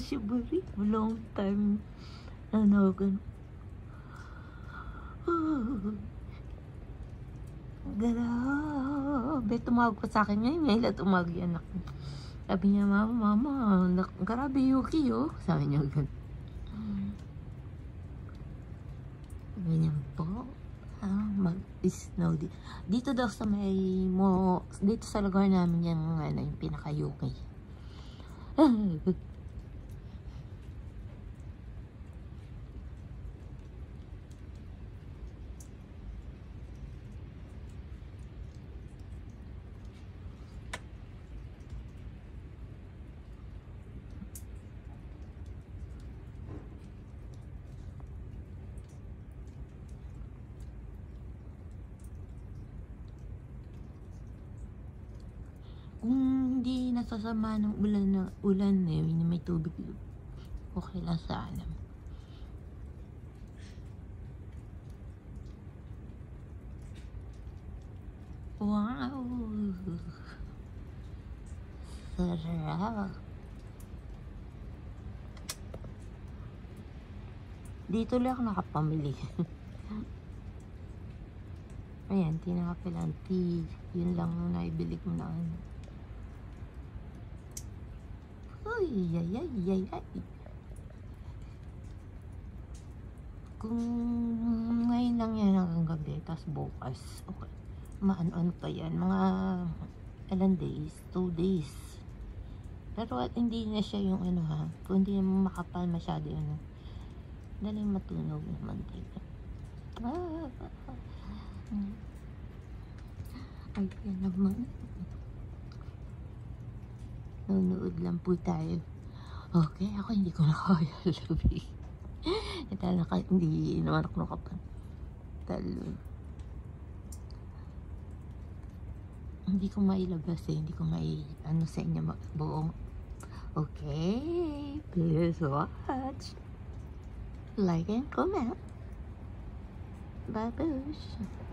shivering. Long time. Ano, ganun. Grabe, tumawag pa sa akin ngayon. Ngayon tumawag yung anak. Sabi niya, mama, grabe Yuki, oh. Sabi niya, ganun. Sabi niya po, mag-snow dito daw sa may dito sa lugar namin yung, yung pinaka-Yuki. Kung hindi nasasama ng ulan may tubig, okay lang sa alam. Wow! Sarap! Dito lang ako nakapamili. Ayan, tinakapilan tea. Yun lang yung naibili ko na ano. Uy, ay. Kung ngayon lang yan hanggang gabi, tapos bukas, okay. Maano pa yan, mga ilang days, 2 days. Pero hindi na siya yung ano ha, kung hindi naman makapal masyado ano, daling matunog yung mantika. Ay, yan naman. Nunood lang po tayo. Okay, ako hindi ko nakaya labi. Hindi naman ako nakapan. Talon. Hindi ko mailabas hindi ko ano sa inyo buong. Okay, please watch. Like and comment. Bye-bye.